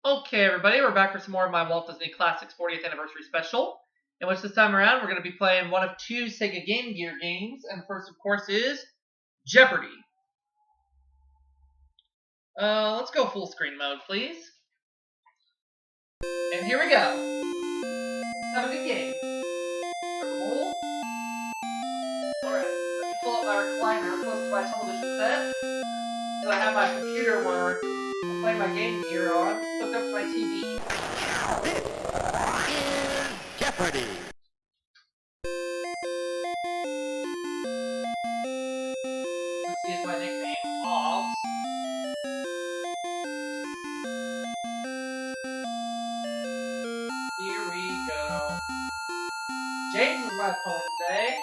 Okay, everybody, we're back for some more of my Walt Disney Classics 40th Anniversary Special, in which this time around we're going to be playing one of two Sega Game Gear games, and the first, of course, is Jeopardy! Let's go full screen mode, please. And here we go. Have a good game. Alright, let me pull up my recliner close to my television set, so I have my computer where I'm playing my Game Gear on, hooked up to my TV. Jeopardy! Let's use my nickname, Hobbs. Here we go. James is my opponent today.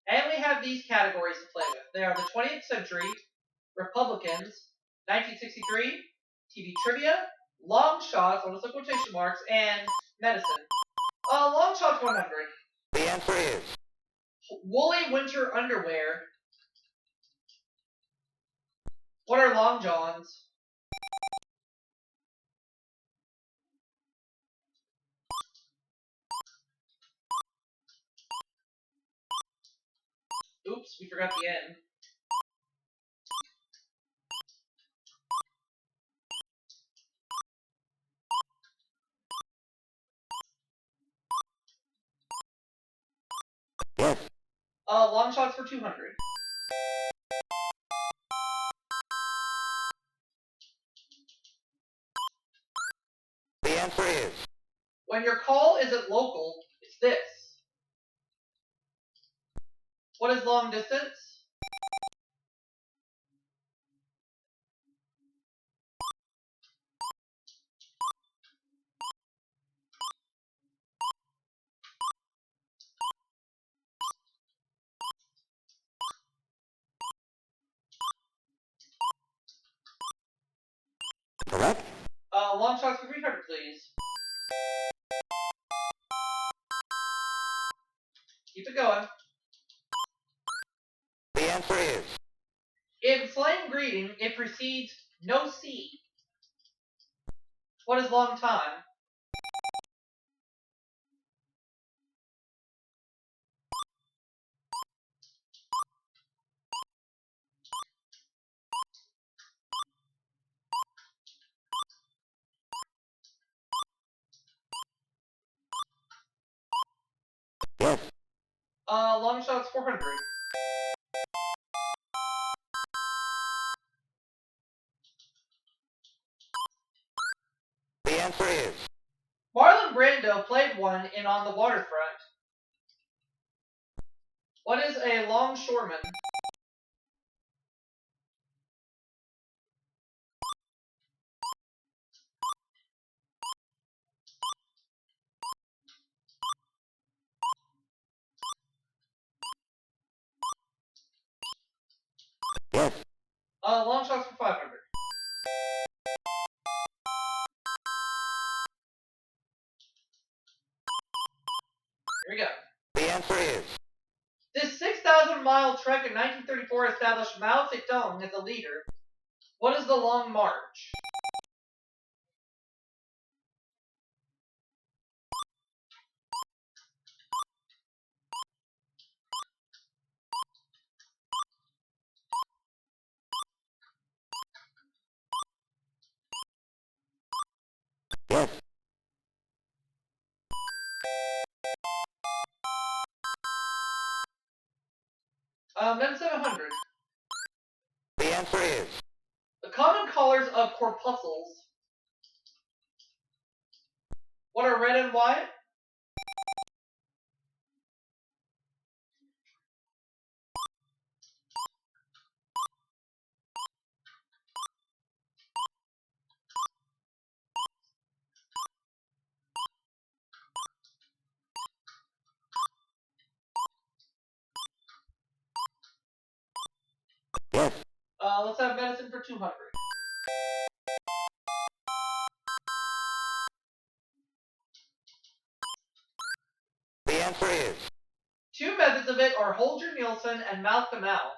And we have these categories to play with. They are the 20th century, Republicans, 1963, TV trivia, long shots, on the quotation marks, and medicine. Long shots 100. The answer is Woolly winter underwear. What are long johns? Oops, we forgot the N. yes. Long shots for 200. The answer is When your call isn't local, it's this. What is long distance? correct. Long shots for 300, please. Keep it going. The answer is In slang greeting, it precedes no C. What is long time? yes. Long shots 400. The answer is Marlon Brando played one in On the Waterfront. What is a longshoreman? yes. Long shots for 500. Here we go. The answer is This 6,000-mile trek in 1934 established Mao Zedong as a leader. What is the Long March? yes. Then 700. The answer is The common colors of corpuscles. What are red and white? yes. Let's have medicine for 200. The answer is Two methods of it are Holger Nielsen and mouth to mouth.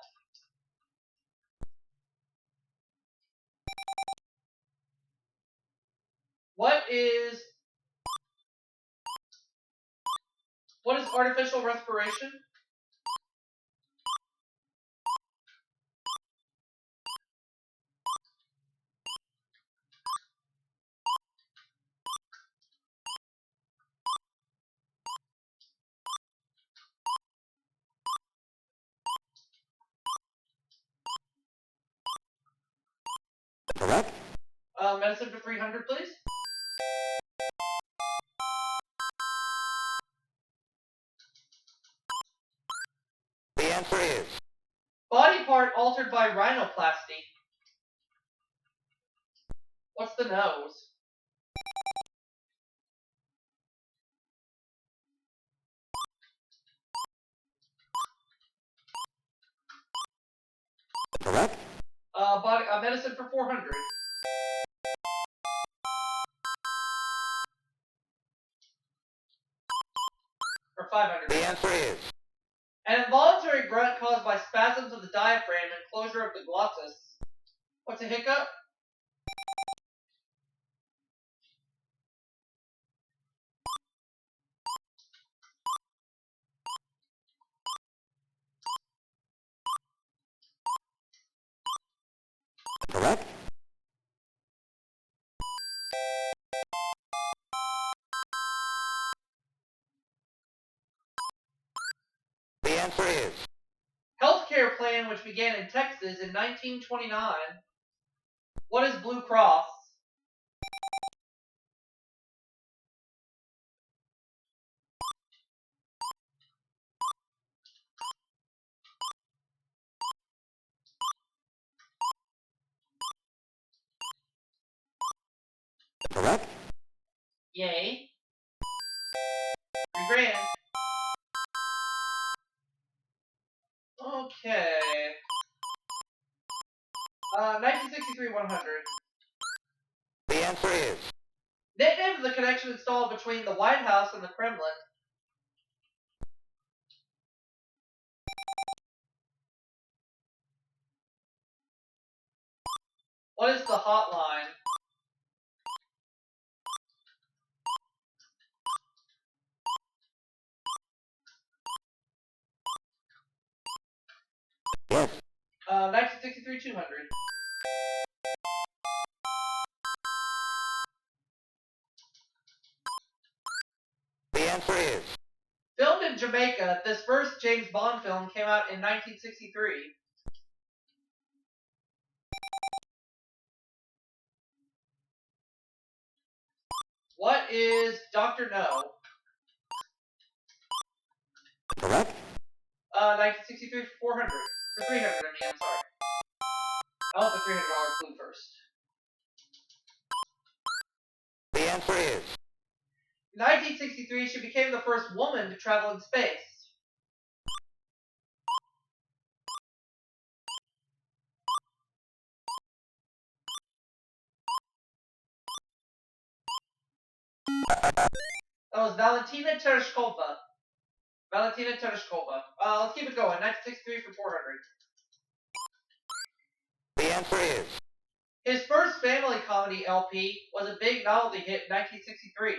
is artificial respiration? Correct. Medicine for 300, please. The answer is Body part altered by rhinoplasty. What's the nose? correct. Medicine for 400. Or 500. The answer is An involuntary grunt caused by spasms of the diaphragm and closure of the glottis. What's a hiccup? correct. The answer is Healthcare plan which began in Texas in 1929. What is Blue Cross? correct. Yay. $3,000. Okay. 1963 100. The answer is Nickname of the connection installed between the White House and the Kremlin. What is the hotline? yes. 1963 200. The answer is Filmed in Jamaica, this first James Bond film came out in 1963. What is Dr. No? correct. 1963 for 400. For 300, I mean, I'm sorry. I want the $300 clue first. The answer is 1963, she became the first woman to travel in space. That was Valentina Tereshkova. Valentina Tereshkova. Let's keep it going. 1963 for 400. the answer is His first family comedy LP was a big novelty hit in 1963.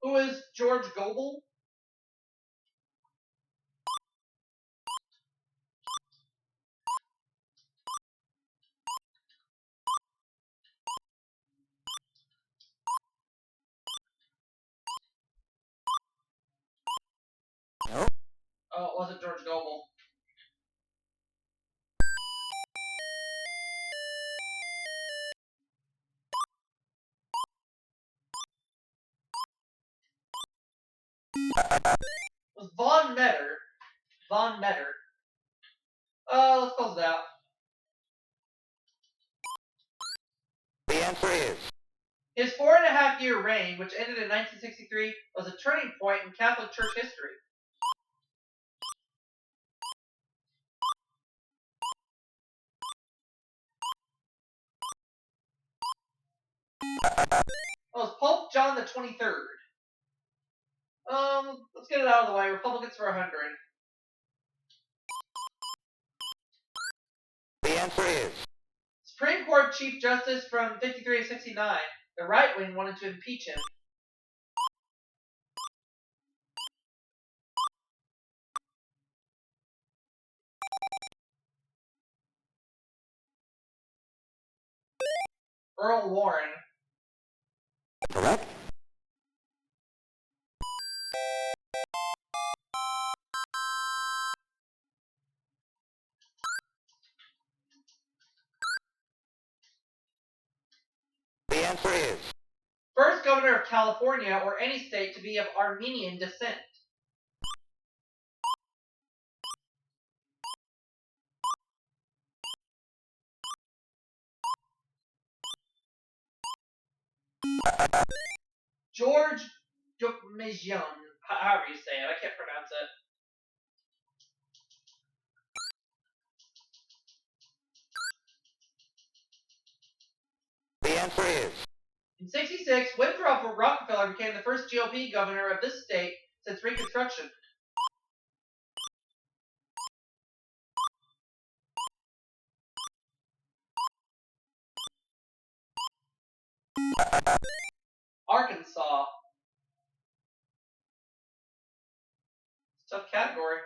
Who is George Gobel? no. Oh, it wasn't George Gobel. It was Von Metter. Von Metter. Let's close it out. The answer is His 4.5-year reign, which ended in 1963, was a turning point in Catholic Church history. It was Pope John the 23rd. Let's get it out of the way. Republicans for 100. the answer is His Supreme Court Chief Justice from 53 to 69. The right wing wanted to impeach him. Earl Warren. Correct. The answer is First governor of California or any state to be of Armenian descent. George Dukmejian, however you say it, I can't pronounce it. the answer is In 66, Winthrop Rockefeller became the first GOP governor of this state since Reconstruction. Arkansas. Tough category.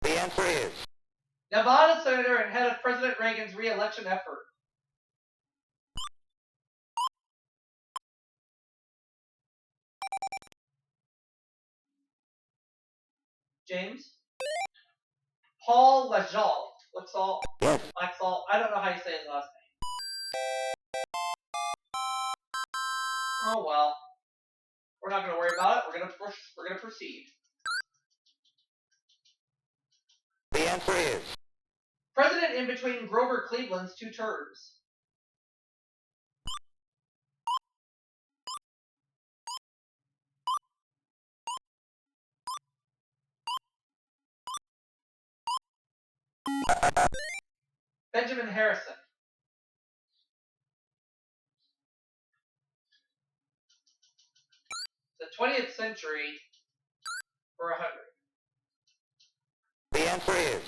the answer is Nevada senator and head of President Reagan's re-election effort. James? Paul Laxalt. Laxalt. yes. Laxalt. I don't know how you say his last name. Oh well. We're not going to worry about it. We're gonna proceed. The answer is President in between Grover Cleveland's two terms. Benjamin Harrison. The 20th century for 100. the answer is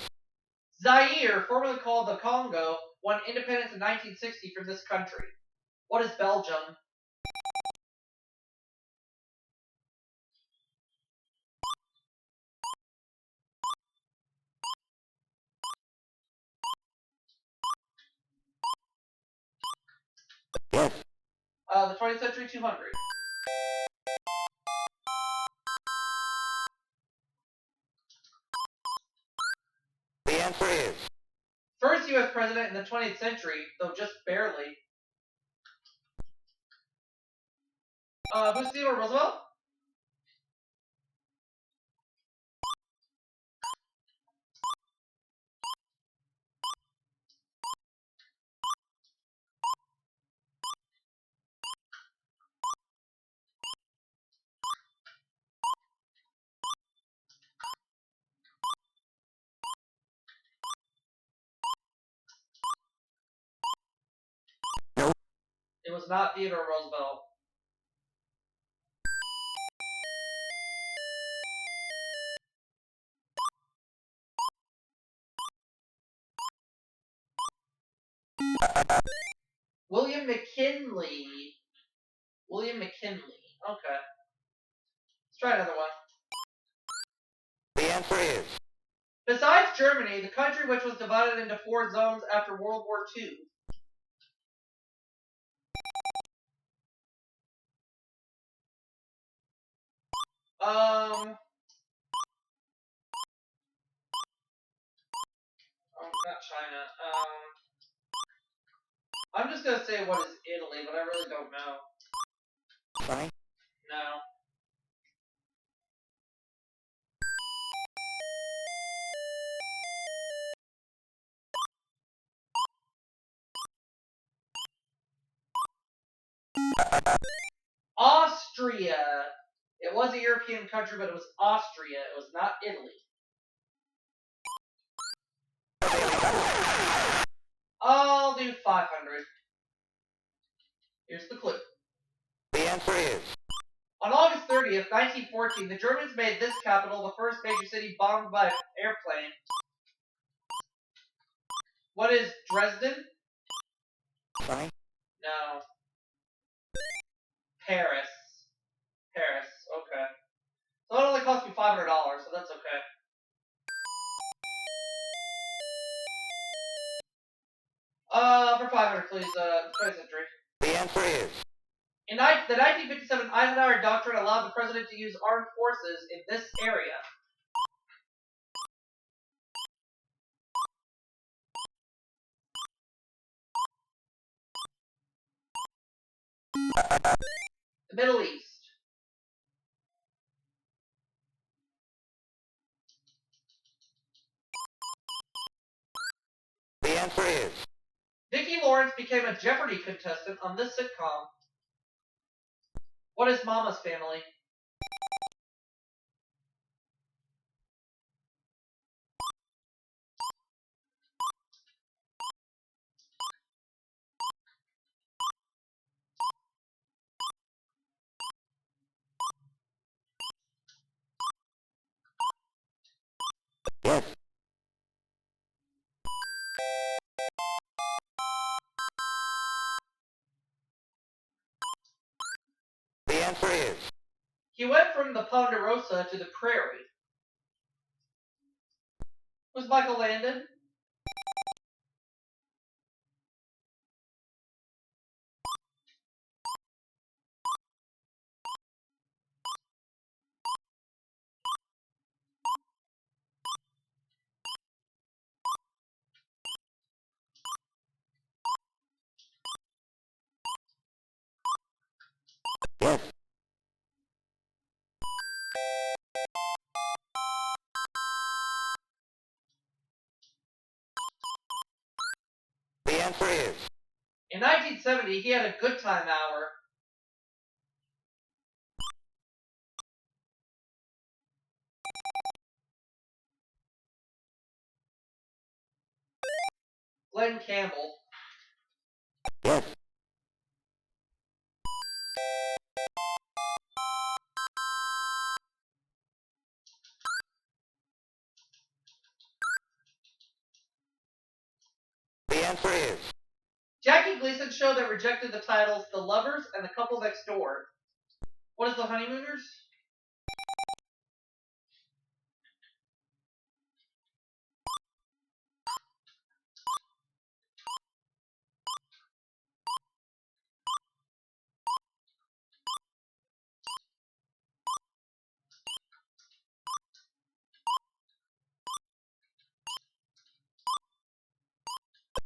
Zaire, formerly called the Congo, won independence in 1960 from this country. What is Belgium? yes. The 20th century 200. The answer is First U.S. president in the 20th century, though just barely. Who's Theodore Roosevelt? no. It was not Theodore Roosevelt. William McKinley. William McKinley. Okay. Let's try another one. The answer is Besides Germany, the country which was divided into 4 zones after World War II. Not China. I'm just gonna say what is Italy, but I really don't know. sorry. No. Austria. It was a European country, but it was Austria. It was not Italy. I'll do 500. Here's the clue. The answer is On August 30th, 30th, 1914, the Germans made this capital the first major city bombed by airplane. What is Dresden? Fine. No. Paris. Paris. Okay. So it only cost me $500, so that's okay. For 500, please. 20th century. The answer is In the 1957 Eisenhower Doctrine allowed the president to use armed forces in this area. The Middle East. the answer is Vicki Lawrence became a Jeopardy contestant on this sitcom. What is Mama's Family? yes. The answer is He went from the Ponderosa to the Prairie. Who's Michael Landon? yes. The answer is In 1970, he had a good time hour. Glenn Campbell. yes. The answer is Jackie Gleason show that rejected the titles The Lovers and The Couple Next Door. What is The Honeymooners?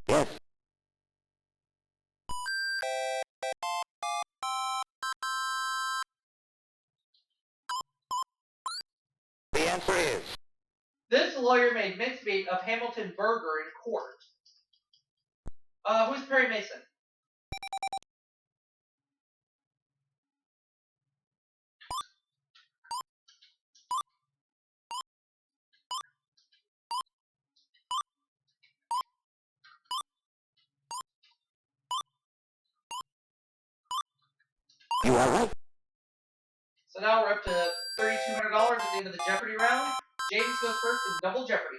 yes. The answer is This lawyer made mincemeat of Hamilton Burger in court. Who's Perry Mason? you are right. So now we're up to $3,200 at the end of the Jeopardy round. James goes first in Double Jeopardy.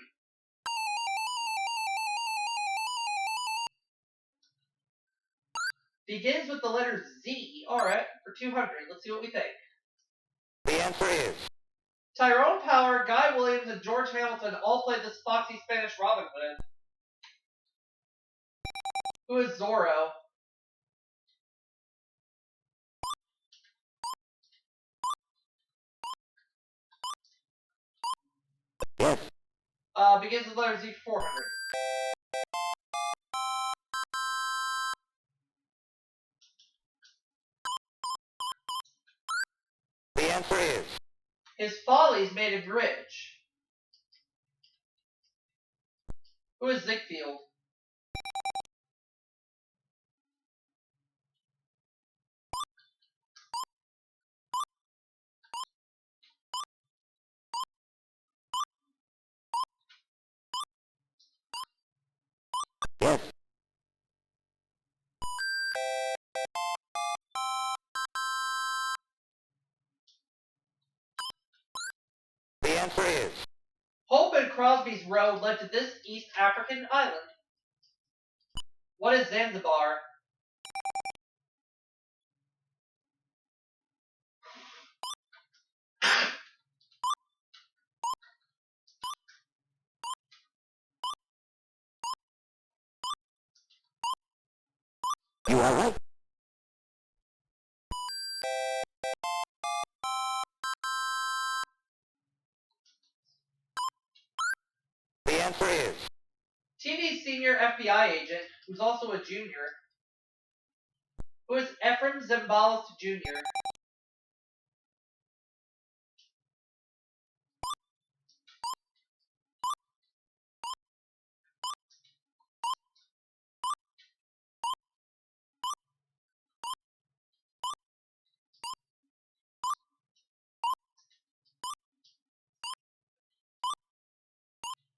Begins with the letter Z. Alright, for 200. Let's see what we think. The answer is Tyrone Power, Guy Williams, and George Hamilton all played this foxy Spanish Robin Hood. Who is Zorro? yes. Begins with the letter Z for 400. The answer is His follies made him rich. Who is Ziegfeld? yes. answer is Hope and Crosby's road led to this East African island. What is Zanzibar? you are right. The answer is TV's senior FBI agent, who's also a junior. Who is Ephraim Zimbalist Jr.?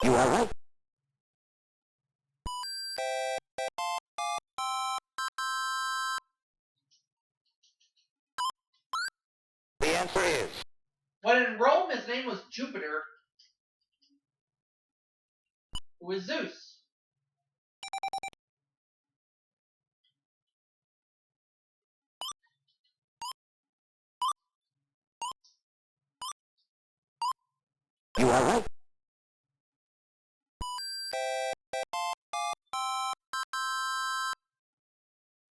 you are right. The answer is When in Rome, his name was Jupiter. Who is Zeus? you are right.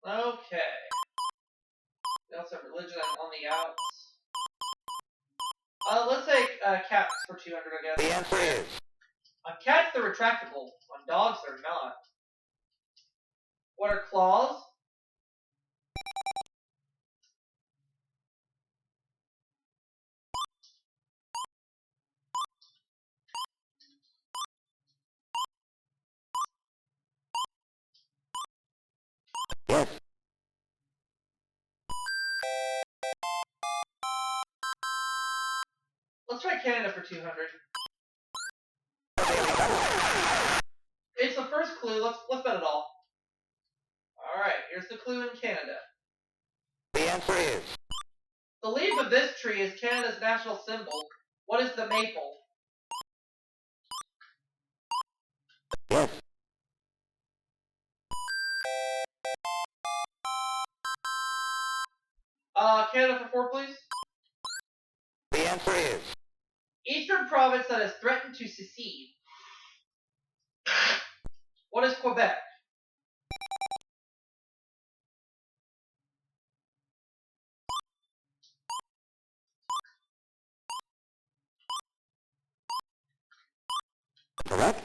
Okay. We also have religion on the outs. Let's take cats for 200, I The guess. answer is On cats, they're retractable. On dogs, they're not. What are claws? yes. Let's try Canada for 200. It's the first clue. Let's bet it all. All right. Here's the clue in Canada. The answer is The leaf of this tree is Canada's national symbol. What is the maple? yes. Canada for 4, please. The answer is Eastern province that has threatened to secede. What is Quebec? correct.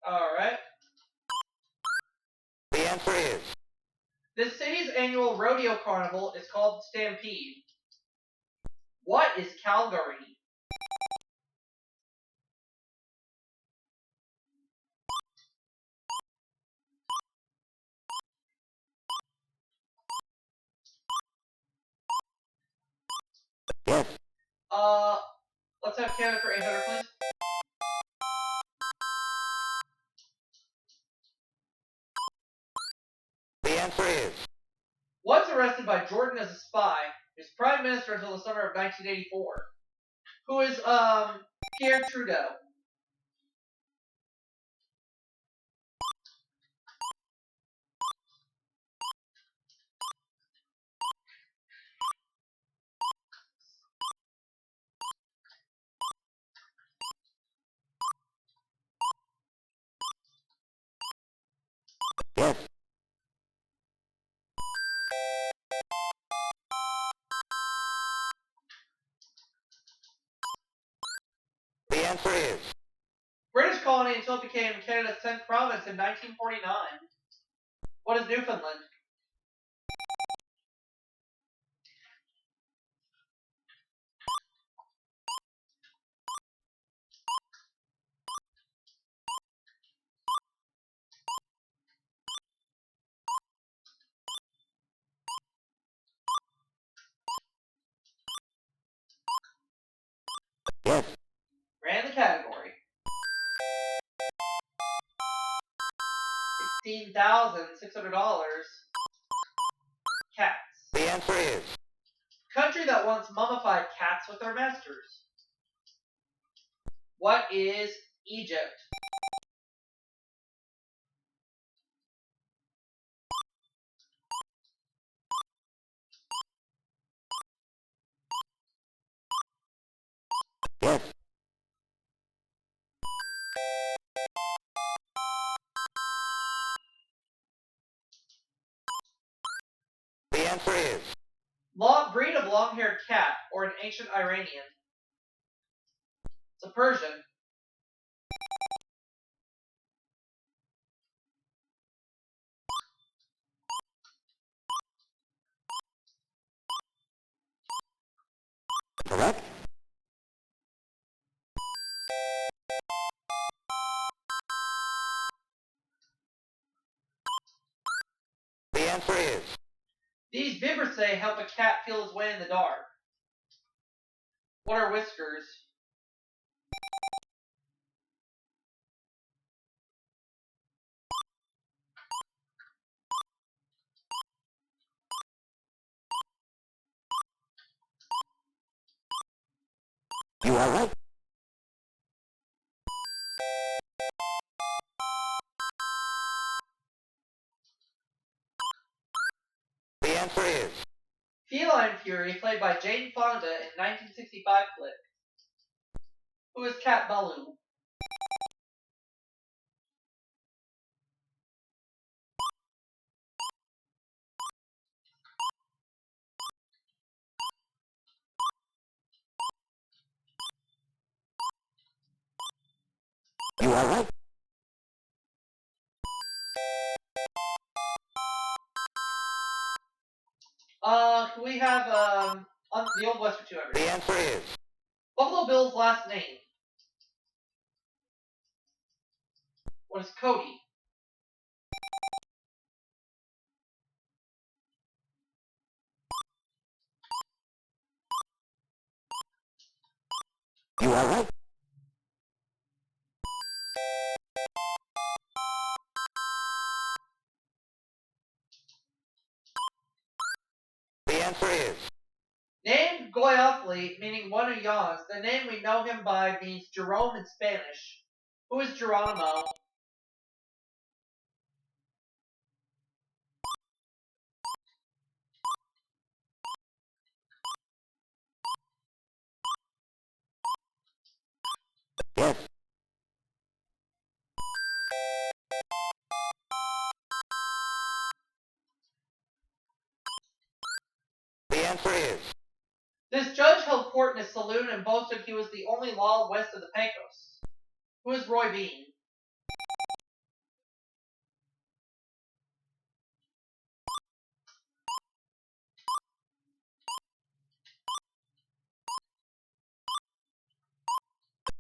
All right. The answer is This city's annual rodeo carnival is called Stampede. What is Calgary? yes. Let's have Canada for 800, please. The answer is Once arrested by Jordan as a spy, he was prime minister until the summer of 1984. Who is Pierre Trudeau? yes. 'The answer is British colony until it became Canada's 10th province in 1949. What is Newfoundland? yes. Ran the category. $16,600. Cats. answer is. Country that once mummified cats with their masters. What is Egypt? Yes. The answer is. Long breed of long-haired cat or an ancient Iranian. It's a Persian. Correct. The answer is. These Vibrissae help a cat feel his way in the dark. What are whiskers? You are right. The answer is. Feline Fury, played by Jane Fonda in 1965 flick. Who is Cat Ballou? You are right. Can we have on the old West for 200? The answer is. Buffalo Bill's last name. What is Cody? You are right. The answer is. Named Goyofli, meaning one who yawns. The name we know him by means Jerome in Spanish. Who is Geronimo? Yes. The answer is. This judge held court in a saloon and boasted he was the only law west of the Pecos. Who is Roy Bean?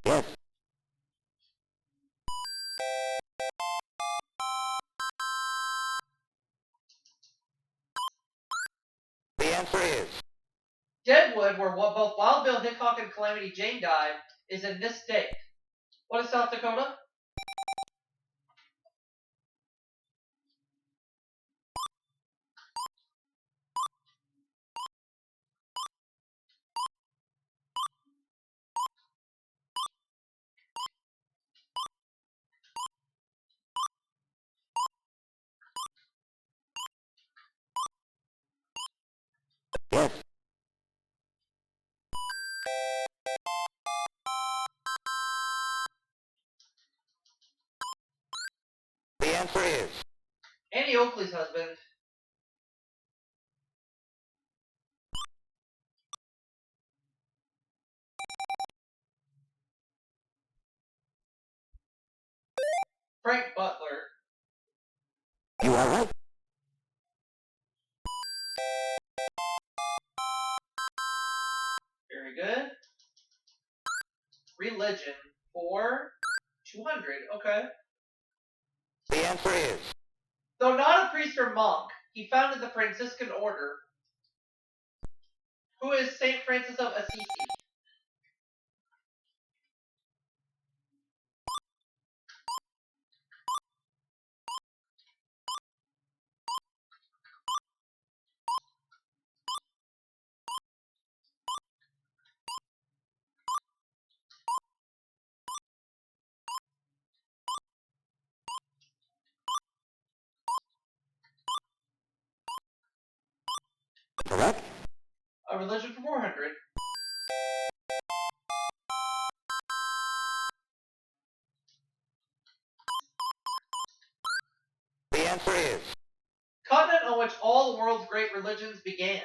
Yes. The answer is. Deadwood, where both Wild Bill Hickok and Calamity Jane died, is in this state. What is South Dakota? Yes. The answer is. Annie Oakley's husband. Frank Butler. You are right. Very good. Religion for 200. Okay. The answer is. Though not a priest or monk, he founded the Franciscan order. Who is Saint Francis of Assisi? Correct? A religion for 400. The answer is Continent on which all the world's great religions began.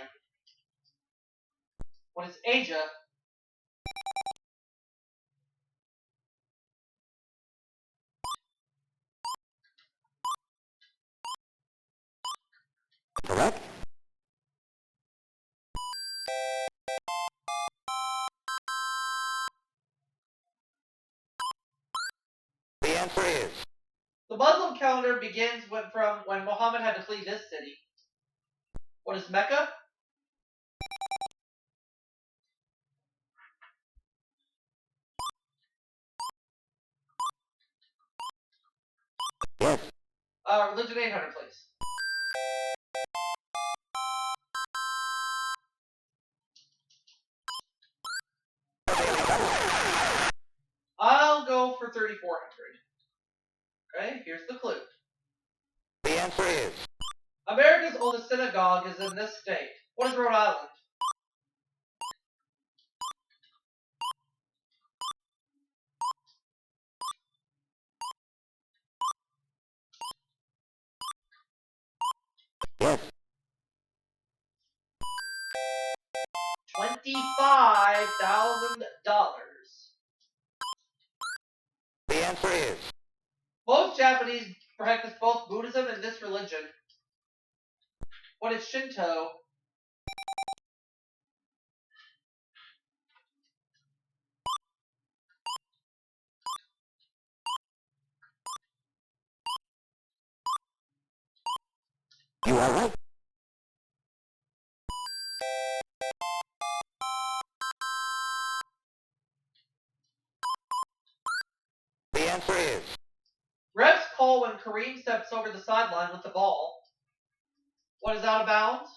What is Asia? correct? The answer is The Muslim calendar begins from when Muhammad had to flee this city. What is Mecca? yes. Religion 800, please. I'll go for 3,400. Okay, here's the clue. The answer is America's oldest synagogue is in this state. What is Rhode Island? yes. $25,000. The answer is Most Japanese practice both Buddhism and this religion. What is Shinto? you are right. The answer is Refs call when Kareem steps over the sideline with the ball. What is out of bounds?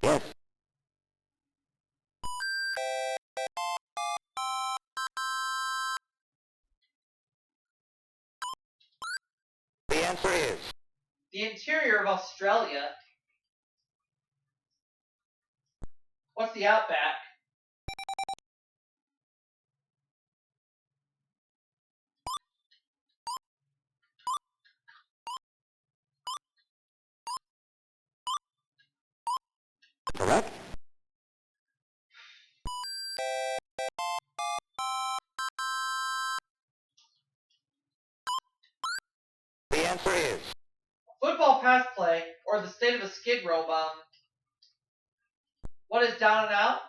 yes. The answer is The interior of Australia. What's the outback? correct? The answer is Football pass play, or the state of a skid row bum. What is down and out?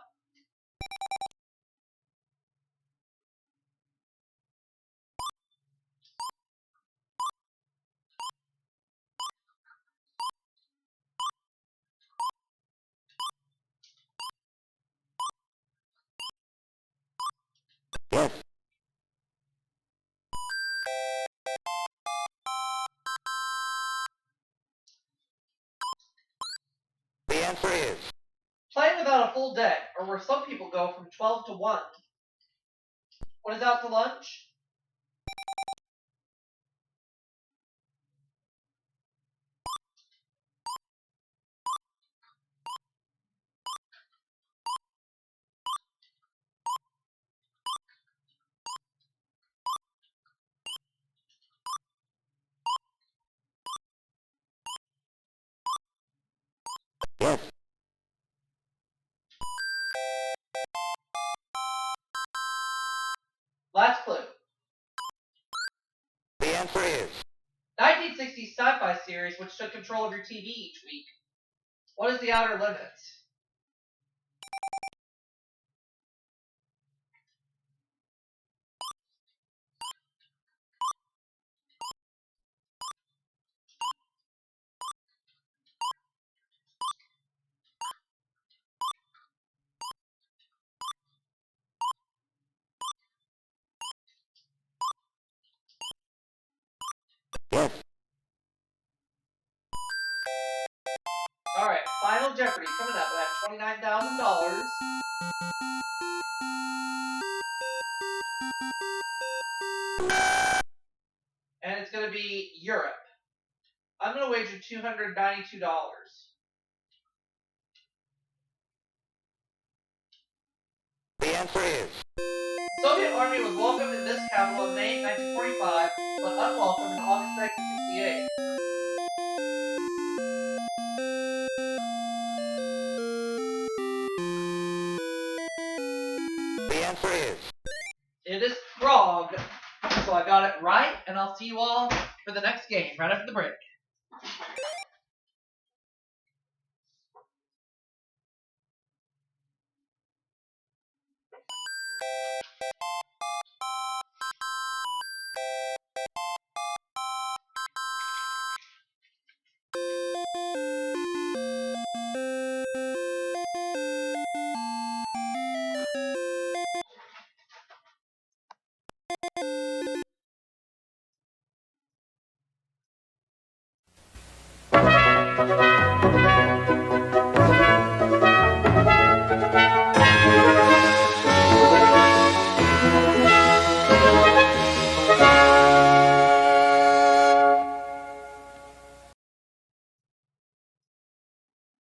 yes. The answer is Playing without a full deck, or where some people go from 12 to 1. What is out to lunch? yes. Last clue. The answer is 1960s sci-fi series which took control of your TV each week. What is the outer limits? Yes. Alright, final Jeopardy coming up. We have $29,000. And it's going to be Europe. I'm going to wager $292. The answer is Soviet Army was welcomed in this capital in May 1945, but unwelcome in August 1968. the answer is It is Prague. So I got it right, and I'll see you all for the next game right after the break.